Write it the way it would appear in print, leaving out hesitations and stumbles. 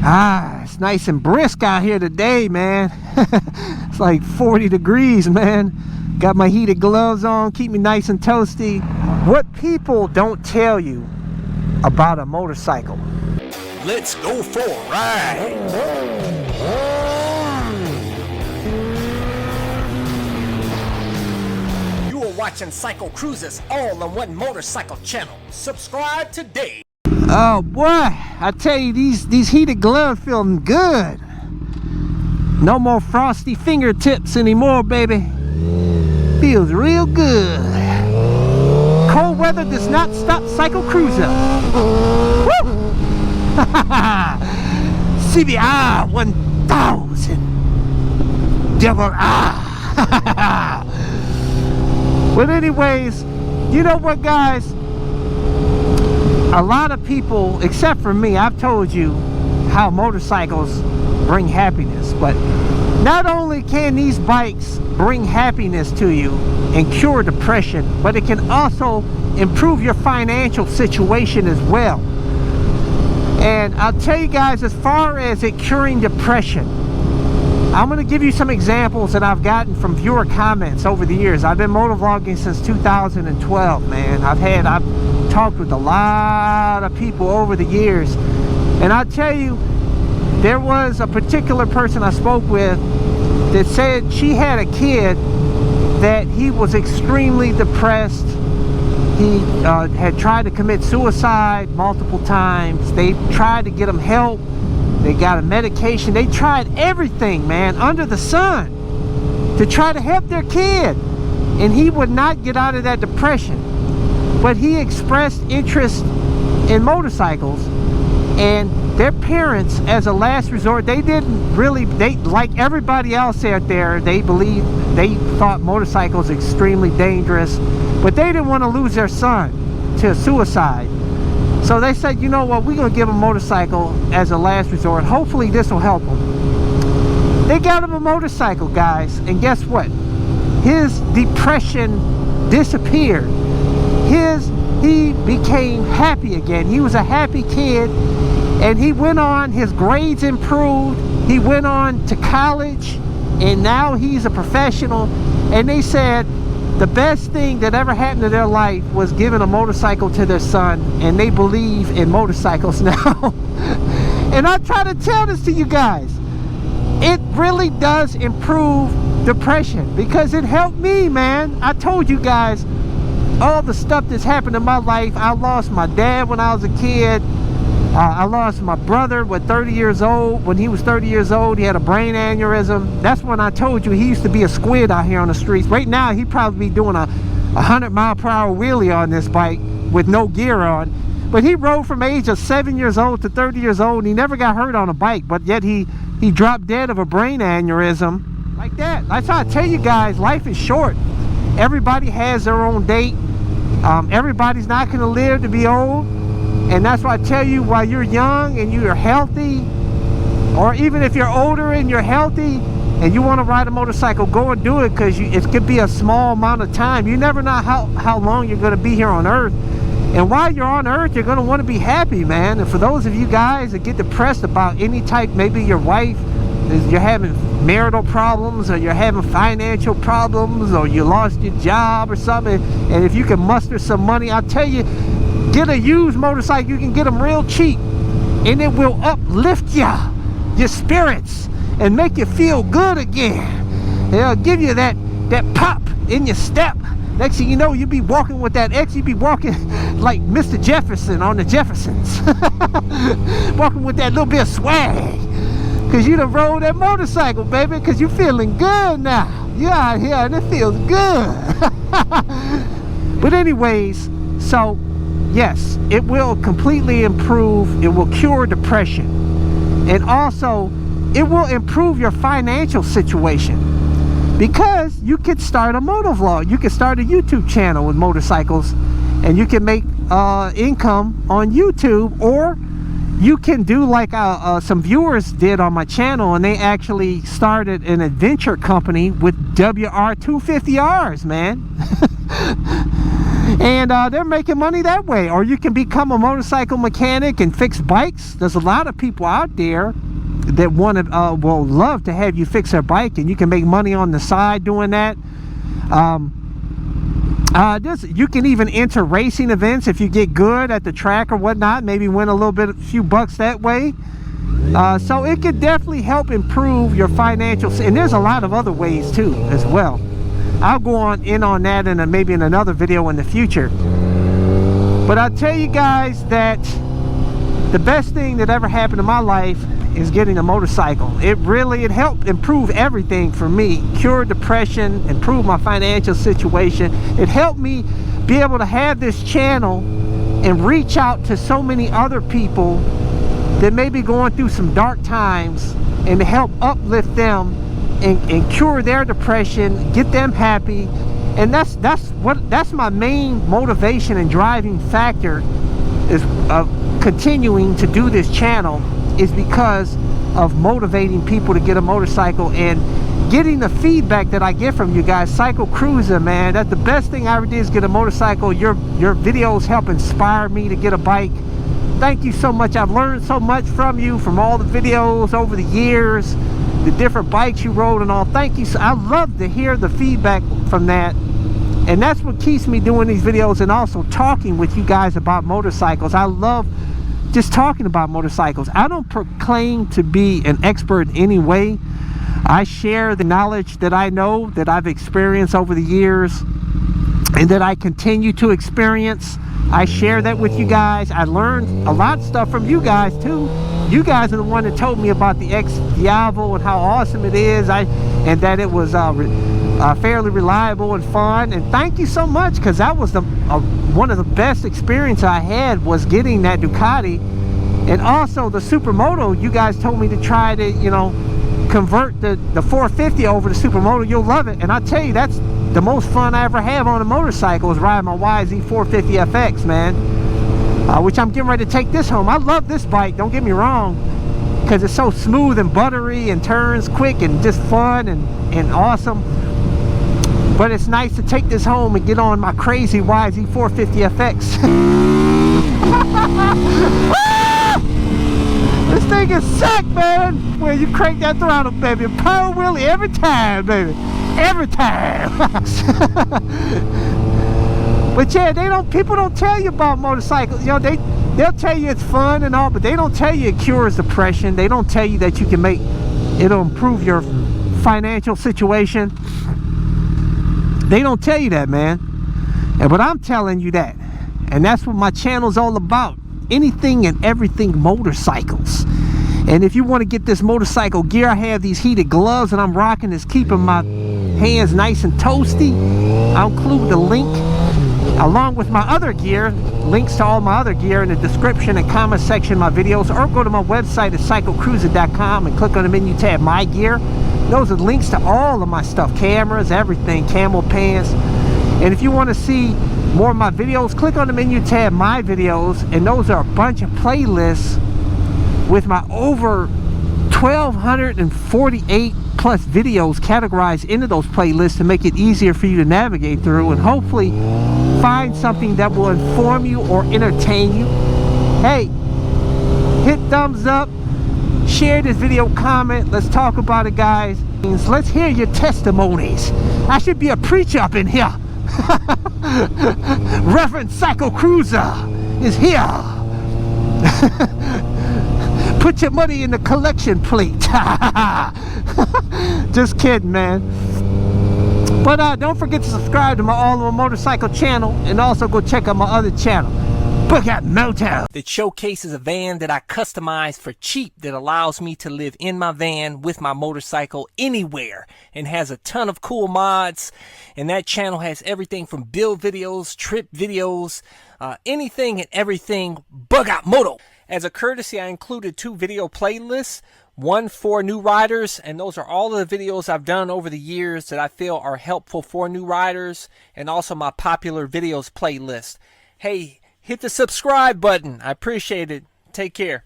It's nice and brisk out here today, man. It's like 40 degrees, man. Got my heated gloves on, keep me nice and toasty. What people don't tell you about a motorcycle. Let's go for a ride. You are watching CycleCruza's all-in-one motorcycle channel. Subscribe today. Oh boy, I tell you, these heated gloves feeling good. No more frosty fingertips anymore, baby. Feels real good. Cold weather does not stop CycleCruza. Woo! CBR 1000 double R. But anyways, you know what, guys? A lot of people, except for me, I've told you how motorcycles bring happipiness. But not only can these bikes bring happiness to you and cure depression, but it can also improve your financial situation as well. And I'll tell you guys, as far as it curing depression, I'm going to give you some examples that I've gotten from viewer comments over the years. I've been motovlogging since 2012, man. I've talked with a lot of people over the years, and I'll tell you, there was a particular person I spoke with that said she had a kid that he was extremely depressed. He had tried to commit suicide multiple times. They tried to get him help. They got a medication. They tried everything, man, under the sun to try to help their kid, and he would not get out of that depression. But he expressed interest in motorcycles, and their parents, as a last resort, they like everybody else out there, they thought motorcycles extremely dangerous, but they didn't want to lose their son to suicide. So they said, you know what, we're going to give him a motorcycle as a last resort. Hopefully this will help him. They got him a motorcycle, guys, and guess what? His depression disappeared. He became happy again. He was a happy kid, and he went on, his grades improved, he went on to college, and now he's a professional. And they said the best thing that ever happened to their life was giving a motorcycle to their son, and they believe in motorcycles now. And I try to tell this to you guys, it really does improve depression, because it helped me, man. I told you guys all the stuff that's happened in my life. I lost my dad when I was a kid. I lost my brother at 30 years old. When he was 30 years old, he had a brain aneurysm. That's when I told you he used to be a squid out here on the streets. Right now, he'd probably be doing a 100-mile-per-hour wheelie on this bike with no gear on. But he rode from age of 7 years old to 30 years old, and he never got hurt on a bike. But yet he dropped dead of a brain aneurysm like that. That's how I tell you guys, life is short. Everybody has their own date. Everybody's not going to live to be old. And that's why I tell you, while you're young and you're healthy, or even if you're older and you're healthy and you want to ride a motorcycle, go and do it, because it could be a small amount of time. You never know how long you're going to be here on Earth. And while you're on Earth, you're going to want to be happy, man. And for those of you guys that get depressed about any type, maybe your wife, you're having marital problems, or you're having financial problems, or you lost your job or something, and if you can muster some money, I'll tell you, get a used motorcycle. You can get them real cheap, and it will uplift your spirits and make you feel good again. It'll give you that pop in your step. Next thing you know, you'll be walking with that X. You'll be walking like Mr. Jefferson on the Jeffersons. Walking with that little bit of swag, because you done rode that motorcycle, baby, because you're feeling good now. You're out here and it feels good. But anyways, so yes, it will completely improve. It will cure depression. And also, it will improve your financial situation, because you could start a motovlog. You could start a YouTube channel with motorcycles, and you can make income on YouTube. Or you can do like some viewers did on my channel, and they actually started an adventure company with WR250Rs, man. And they're making money that way. Or you can become a motorcycle mechanic and fix bikes. There's a lot of people out there that will love to have you fix their bike, and you can make money on the side doing that. You can even enter racing events if you get good at the track or whatnot, maybe win a few bucks that way. So it could definitely help improve your financial, and there's a lot of other ways too as well. I'll go in on that maybe in another video in the future. But I'll tell you guys that the best thing that ever happened in my life is getting a motorcycle. It helped improve everything for me. Cure depression, improve my financial situation. It helped me be able to have this channel and reach out to so many other people that may be going through some dark times, and to help uplift them and cure their depression, get them happy. And that's my main motivation and driving factor is continuing to do this channel, is because of motivating people to get a motorcycle and getting the feedback that I get from you guys. CycleCruza, man, that's the best thing I ever did, is get a motorcycle. Your videos help inspire me to get a bike. Thank you so much. I've learned so much from you, from all the videos over the years, the different bikes you rode and all. Thank you. I love to hear the feedback from that, and that's what keeps me doing these videos, and also talking with you guys about motorcycles. I love just talking about motorcycles. I don't proclaim to be an expert in any way. I share the knowledge that I know, that I've experienced over the years, and that I continue to experience. I share that with you guys. I learned a lot of stuff from you guys too. You guys are the one that told me about the X Diavo and how awesome it is, and that it was fairly reliable and fun. And thank you so much, because that was one of the best experiences I had, was getting that Ducati. And also the Supermoto, you guys told me to try to, you know, convert the 450 over to Supermoto. You'll love it. And I tell you, that's the most fun I ever have on a motorcycle, is riding my YZ 450 FX, man. Which I'm getting ready to take this home. I love this bike, don't get me wrong, because it's so smooth and buttery and turns quick and just fun and awesome. But it's nice to take this home and get on my crazy YZ 450 FX. This thing is sick, man. When you crank that throttle, baby, power wheelie every time, baby, every time. But yeah, people don't tell you about motorcycles. You know, they'll tell you it's fun and all, but they don't tell you it cures depression. They don't tell you that you can it'll improve your financial situation. They don't tell you that, man. But I'm telling you that. And that's what my channel's all about. Anything and everything motorcycles. And if you want to get this motorcycle gear, I have these heated gloves that I'm rocking. It's keeping my hands nice and toasty. I'll include the link along with my other gear, links to all my other gear in the description and comment section of my videos, or go to my website at CycleCruza.com and click on the menu tab, My Gear. Those are links to all of my stuff, cameras, everything, camel pants. And if you want to see more of my videos, click on the menu tab, My Videos, and those are a bunch of playlists with my over 1,248 plus videos categorized into those playlists to make it easier for you to navigate through and hopefully find something that will inform you or entertain you. Hey, hit thumbs up, share this video, comment. Let's talk about it, guys. Let's hear your testimonies. I should be a preacher up in here. Reverend CycleCruza is here. Put your money in the collection plate. Just kidding, man. But don't forget to subscribe to my All Over Motorcycle channel, and also go check out my other channel, Moto, that showcases a van that I customized for cheap, that allows me to live in my van with my motorcycle anywhere, and has a ton of cool mods. And that channel has everything from build videos, trip videos, anything and everything Moto. As a courtesy, I included 2 video playlists, one for new riders, and those are all of the videos I've done over the years that I feel are helpful for new riders, and also my popular videos playlist. Hey, hit the subscribe button. I appreciate it. Take care.